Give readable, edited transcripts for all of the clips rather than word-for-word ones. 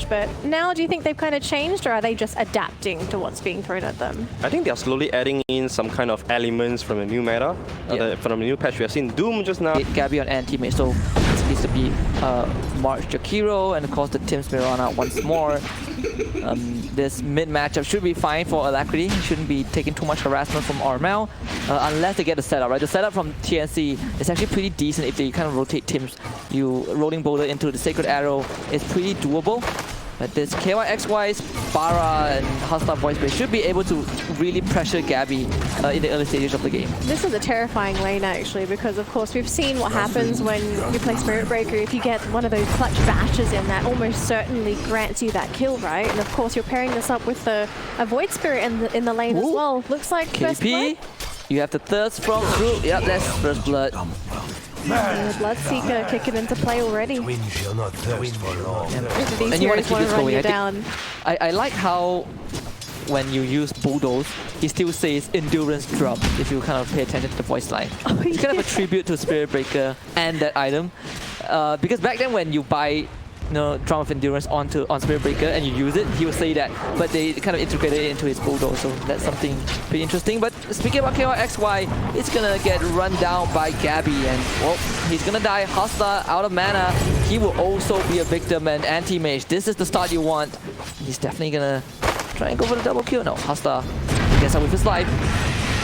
much, but now do you think they've kind of changed, or are they just adapting to what's being thrown at them? I think they're slowly adding in some kind of elements from the new meta, from the new patch. We have seen Doom just now. Gabbi on anti-mage, so it needs to be March Jakiro, and of course the Tim's Mirana once more. This mid matchup should be fine for Alacrity. Shouldn't be taking too much harassment from Armel, unless they get the setup, right? The setup from TNC is actually pretty decent if they kind of rotate Tims. You rolling boulder into the Sacred Arrow is pretty doable. But this KYXY, Bara, and Hustler Voice Base should be able to really pressure Gabbi in the early stages of the game. This is a terrifying lane actually, because of course we've seen what happens when you play Spirit Breaker. If you get one of those clutch bashes in, that almost certainly grants you that kill, right? And of course you're pairing this up with a Void Spirit in the lane as well. Looks like first blood. You have the thirst from Drew. Yep, that's first blood. The Bloodseeker kicking into play already. Wind shall not thirst for long. And you want to keep this going. Down. I like how when you use Bulldoze, he still says endurance drop if you kind of pay attention to the voice line. Oh, it's kind of a tribute to Spirit Breaker and that item. Because back then when you buy Drum of Endurance on Spirit Breaker and you use it, he will say that, but they kind of integrated it into his Bulldoze, so that's something pretty interesting. But speaking about KYXY, it's gonna get run down by Gabbi, and well, he's gonna die. Hustler out of mana, he will also be a victim, and anti-mage, this is the start you want. He's definitely gonna try and go for the double kill. No, Hustler gets out with his life.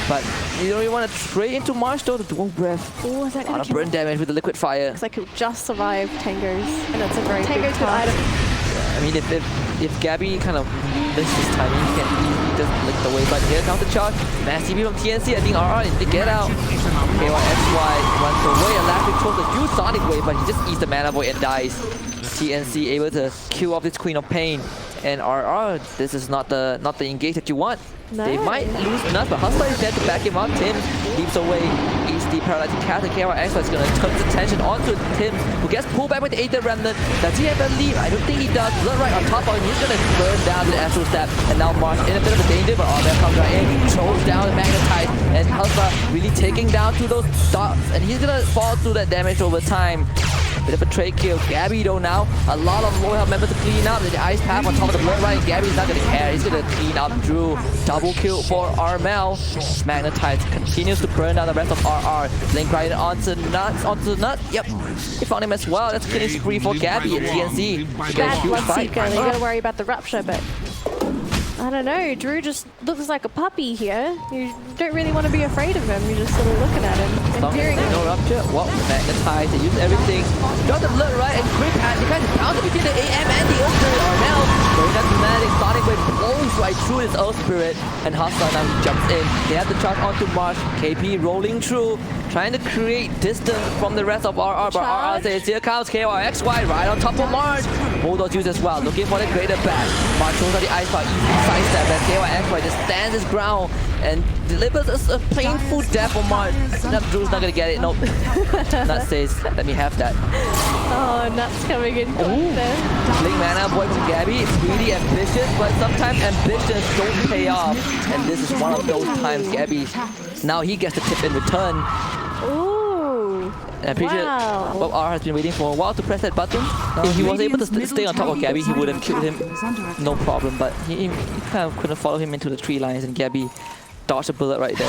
But you don't even want to trade into Marsh though, the dual breath. Oh, is that gonna burn damage with the liquid fire. Looks like he'll just survive Tango's. And that's a very Tango's good item. Yeah, I mean, if Gabbi kind of misses his timing, he doesn't lick the way. But here comes the charge. Mass TP from TNC. I think RR needs to get out. KYXY runs away. Elastic throws a huge Sonic Wave, but he just eats the mana void and dies. TNC able to kill off this Queen of Pain. And RR, this is not the engage that you want. No. They might lose enough, but Hustler is there to back him up. Tim leaps away, eats the paralyzing cat, and KYXY is going to turn his attention onto Tim, who gets pulled back with the Aether Remnant. Does he have a lead? I don't think he does. Blood right on top of him, he's going to burn down the Astral Step, and now Marsh in a bit of a danger, but Armel comes right in, throws down the Magnetize, and Hustler really taking down to those dots, and he's going to fall through that damage over time. Bit of a trade kill. Gabbi though now, a lot of low health members to clean up. The Ice Path on top of the blood right. Gabbi's not going to care. He's going to clean up Drew. Double kill for Armel. Magnetize continues to burn down the rest of RR. Link right onto Nut. Yep. He found him as well. That's killing spree for Gabbi and TNC. Bad Bloodseeker. You got to worry about the Rupture, but I don't know. Drew just looks like a puppy here. You don't really want to be afraid of him. You're just sort of looking at him and hearing him. No Rupture. Well, Magnetize. They use everything. Got the blood right and quick hand. He kind of bound between the AM and the Ultra. Armel going up dramatic. Sonic Wave blows right through his Earth Spirit. And Hustler now jumps in. They have the charge onto Marsh. KP rolling through. Trying to create distance from the rest of RR. But RR says here comes KYXY right on top of Marsh. Bulldogs used as well. Looking for the greater back. Marsh throws out the Ice Path. Easy sidestep. And KYXY just stands his ground and delivers a painful death for Marsh. Drew's not gonna get it. Nope. Nut says, let me have that. Oh, Nut's coming in. Blink mana boy from Gabbi. It's really ambitious, but sometimes ambitions don't pay off. And this is one of those times. Gabbi, now he gets the tip in return. Ooh. And I'm pretty sure Bob R has been waiting for a while to press that button. If he was able to stay on top of Gabbi, he would have killed him, no problem. But he kind of couldn't follow him into the tree lines, and Gabbi dodged a bullet right there.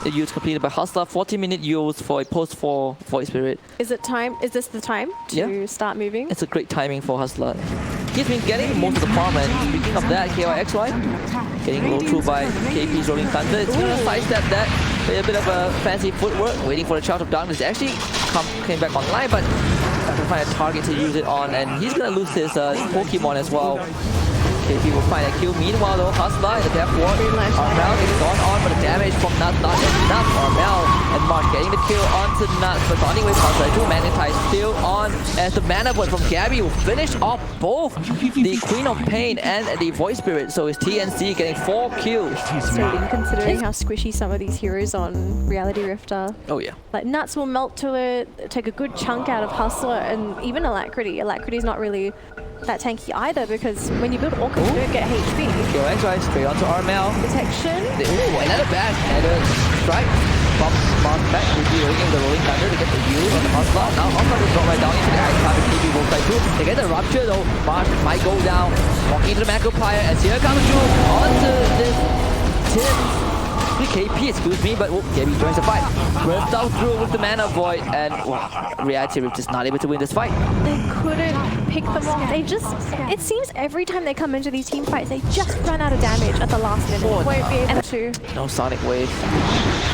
The use completed by Hustler. 40-minute use for a post-4 Void Spirit. Is it time? Is this the time to start moving? It's a great timing for Hustler. He's been getting most of the farm, and speaking of that, KYXY getting rolled through by KP's Rolling Thunder. It's going to sidestep that with a bit of a fancy footwork, waiting for the Child of Darkness. It actually came back online, but have to find a target to use it on, and he's going to lose his Pokemon as well. KP will find a kill. Meanwhile, though, Hustler in the Death Ward. Armel is gone on, but the damage from Nuts not enough. Armel and Marsh getting the kill onto Nuts, but Sonic Wave counter. Drew Magnetize still on as the mana void from Gabbi will finish off both the Queen of Pain and the Void Spirit. So it's TNC getting 4 kills. So considering how squishy some of these heroes on Reality Rift are. Oh yeah. Like Nuts will melt to it, take a good chunk out of Hustler, and even Alacrity. Alacrity's not really that tanky either, because when you build Orchid, you don't get HP. KYXY straight onto Armel. Protection. Ooh, another bad header strike. bump bounce back. Gabbi in the rolling thunder to get the use on the Hustler. Now Hustler just drop right down into the ice cloud. Gabbi will fight through. They get the rupture though. Marsh might go down. Walking into the Macropire as here comes Drew onto this KP, excuse me, but Gabbi joins the fight. Burst out through with the mana void, and Reality Rift just not able to win this fight. They couldn't pick them off. They just, it seems every time they come into these team fights, they just run out of damage at the last minute. Won't be able to. No Sonic Wave.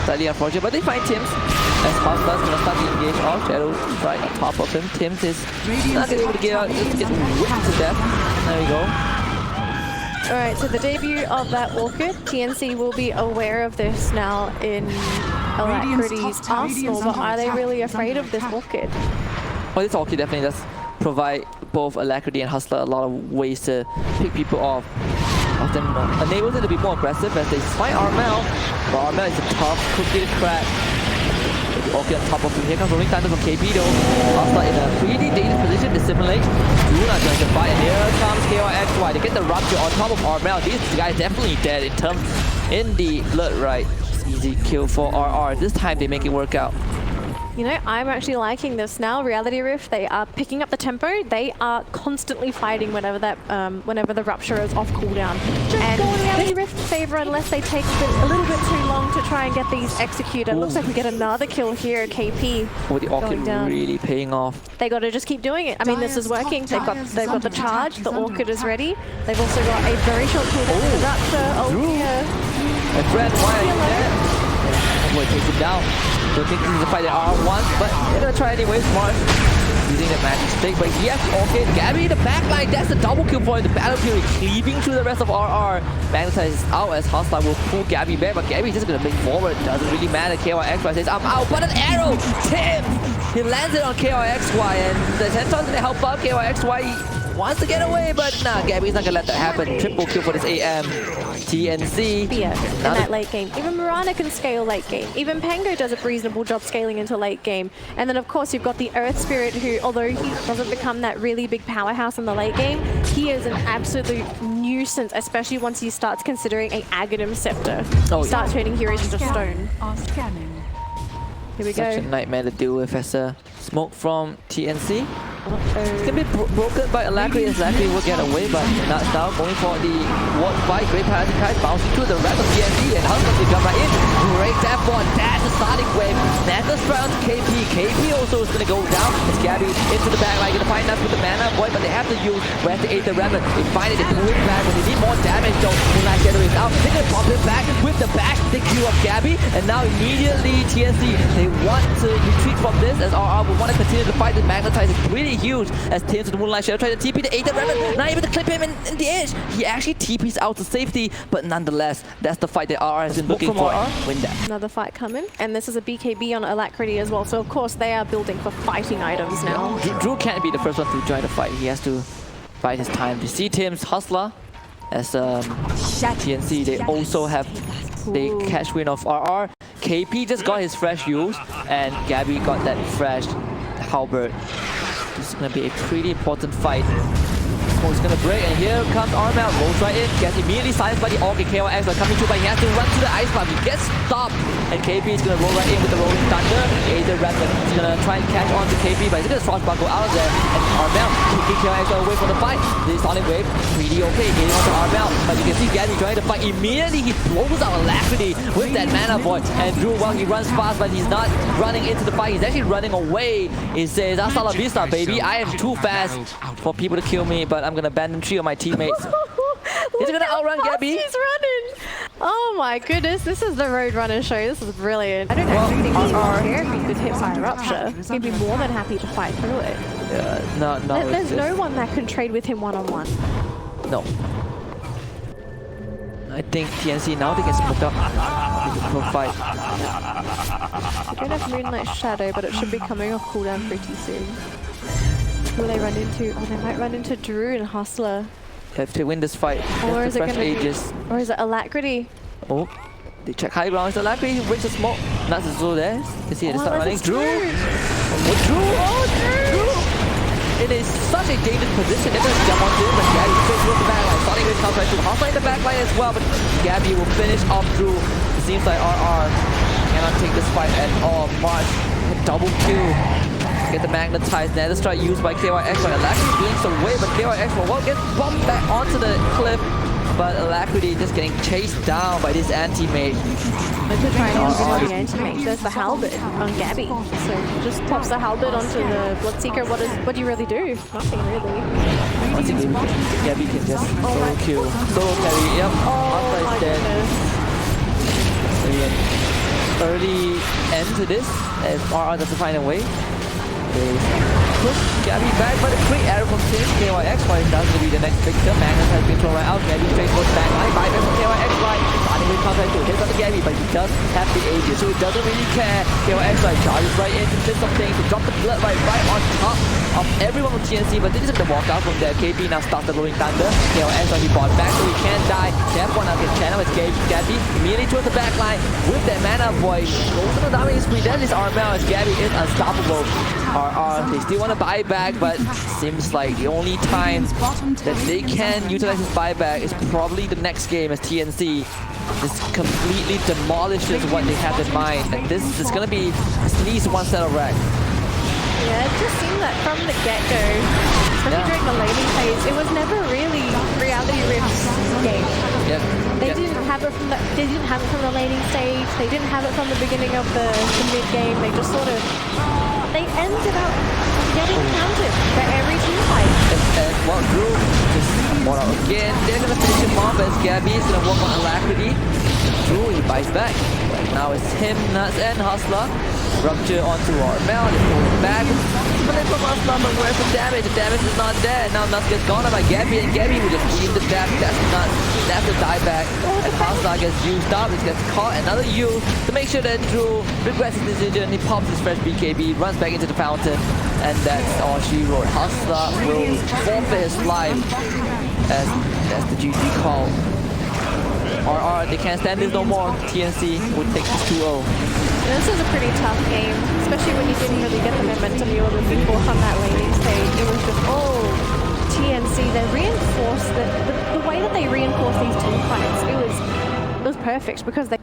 Slightly unfortunate, but they find Tims. As Hustler's gonna start to engage off. Shadow right on top of him. Tims is not gonna be able to get out, just get whipped to death. There we go. Alright, so the debut of that Orchid, TNC will be aware of this now in Alacrity's arsenal, but are they really afraid of this Orchid? Well, this Orchid definitely does provide both Alacrity and Hustler a lot of ways to pick people off. Often enables them to be more aggressive as they fight Armel, but Armel is a tough cookie to crack. Orchid on top of him. Here comes Rolling Thunder from KP though. Hustler in a pretty dangerous position to simulate. Luna joins the fight, and here comes KYXY to get the rupture on top of Armel. These guys definitely dead in the blood right. Easy kill for RR. This time they make it work out. You know, I'm actually liking this now. Reality Rift, they are picking up the tempo. They are constantly fighting whenever that, whenever the rupture is off cooldown. And Reality Rift favor unless they take a little bit too long to try and get these executed. Looks like we get another kill here. KP. Oh, the Orchid really paying off. They got to just keep doing it. I mean, this is working. They've got the charge. The Orchid is ready. They've also got a very short cooldown for the rupture. Oh yeah. And Fred, why are you there? Boy, takes him down. Don't think this is a fight that R wants, but they're gonna try anyways. Marsh using the magic stick, but yes, Orchid, Gabbi in the backline. That's a double kill for him. The Battle Fury cleaving through the rest of RR. Magnetize is out as Hostile will pull Gabbi back, but Gabbi's just gonna make forward. Doesn't really matter. KYXY says, I'm out, but an arrow! Tim! He lands it on KYXY, and the Centaur's gonna help out. KYXY wants to get away, but nah, Gabbi's not gonna let that happen. Triple kill for this AM. TNC. Yeah, in that late game. Even Mirana can scale late game. Even Pango does a reasonable job scaling into late game. And then of course you've got the Earth Spirit who, although he doesn't become that really big powerhouse in the late game, he is an absolute nuisance, especially once he starts considering a Aghanim Scepter. He starts turning heroes into stone. Here we go. Such a nightmare to deal with as a smoke from TNC. It's gonna be broken by Alacrity as Alacrity will get away, but not now going for the ward fight. Great Parasite bouncing through the rest of TNC and Hustler to come right in. Great tap for that's a Sonic Wave. Madness round KP. KP also is gonna go down. It's Gabbi into the backline, gonna find enough with the mana void, but they have to use West to aid the Raven. They find it, they pull it back, but they need more damage though. Moonlight Shadow is out. They're gonna pop it back with the bash. They queue up Gabbi, and now immediately TNC, they want to retreat from this as RR will want to continue to fight. The Magnetize is pretty huge as Tims with the Moonlight Shadow try to TP to 8 the Raven, not able to clip him in the edge. He actually TPs out to safety, but nonetheless, that's the fight that RR has been looking for. Win that. Another fight coming, and this is a BKB on Alacrity as well, so of course they are building for fighting items now. Drew can't be the first one to join the fight. He has to fight his time. You see Tim's Hustler as TNC, they also have the catch win of RR. KP just got his fresh use, and Gabbi got that fresh halberd. This is going to be a pretty important fight. Smoke's going to break, and here comes Armel. Rolls right in, gets immediately silenced by the Orchid. KYXY coming through, but he has to run to the ice cloud. He gets stopped, and KP is going to roll right in with the Rolling Thunder. Aether Raven is going to try and catch on to KP, but he's going to swashbuckle out of there. And Armel kicking KYXY away from the fight. The Sonic Wave, pretty okay, getting onto Armel, but you can see Gabbi joining the fight. Immediately he blows out Alacrity with that mana void. And Drew, well, he runs fast, but he's not running into the fight. He's actually running away. He says, "Hasta la vista, baby. I am too fast for people to kill me, but I'm gonna abandon 3 of my teammates." He's gonna outrun Gabbi. He's running. Oh my goodness, this is the Roadrunner show. This is brilliant. I don't actually think he's more care if he could hit by a rupture. He'd be more than happy to fight through it. No. There's no one that can trade with him one-on-one. No. I think TNC now they can split up with the pro fight. I don't have Moonlight Shadow, but it should be coming off cooldown pretty soon. Who will they run into? Oh, they might run into Drew and Hustler. If they win this fight, Or is it fresh going to ages. Or is it Alacrity? Oh, they check high ground. It's Alacrity who brings the smoke. Nuts is still there. You see, they start running. Drew! Drew! In such a dangerous position, they're going to jump onto him, but Gabbi straight through the backline. Sonic Wave comes right through. Hostile in the backline as well, but Gabbi will finish off Drew. It seems like RR cannot take this fight at all. March, a double kill. Get the magnetized nether strike used by KYX, but Alacrity blinks away, but KYX will get bumped back onto the cliff. But Alacrity just getting chased down by this anti-mate. But to try and get the anti-mate, there's the halberd on Gabbi. So just pops the halberd onto the Bloodseeker. What do you really do? Nothing really. Once again, Gabbi can just solo kill. Solo carry, yep. Alpha is dead. Early end to this, as RR doesn't find a way. They push Gabbi back, but a great arrow from KYX, but it doesn't be the next victim. Magnus has been thrown right out. Gabbi straight goes back line, buyback from KYX line. Starting with counter to hit on the Gabbi, but he does have the AD, so he doesn't really care. KYX like charges right in to fist something, to drop the blood right on top of everyone from TNC, but this is the walkout from there. KB now starts the rolling thunder. KYX like he bought back, so he can't die. Therefore now gets channel with Gabbi immediately towards the back line with that mana void. Goes to the damage spree. That is RML as Gabbi is unstoppable. RR, they still want to buy back, but seems like the only time that they can utilize his buyback is probably the next game, as TNC just completely demolishes what they have in mind. And this is going to be at least one set of rack. Yeah, it just seemed that from the get-go, especially during the laning phase, it was never really Reality Rift's game. They didn't have it from the laning stage. They didn't have it from the beginning of the mid game. They just sort of ended up getting counted by every team fight. And what Drew just bought out again. They're gonna finish him off as Gabbi is gonna work on Alacrity. Drew, he bites back. But now it's him, Nuts, and Hustler. Rupture onto RML, they pull it back. But then from Hustler, but where's the damage? The damage is not there. Now Nuts gets gone by Gabbi, and Gabbi will just leave the dash. That's Nuts. That's the dieback. And Hustler gets used up. It gets caught. Another U to make sure that Drew regrets his decision. He pops his fresh BKB, runs back into the fountain. And that's all she wrote. Hustler will forfeit his life as that's the GG call. RR, they can't stand this no more. TNC would take this 2-0. This was a pretty tough game, especially when you didn't really get the momentum you were looking for from that laning stage. It was just, TNC, they reinforced the way that they reinforced these team fights. It was perfect because they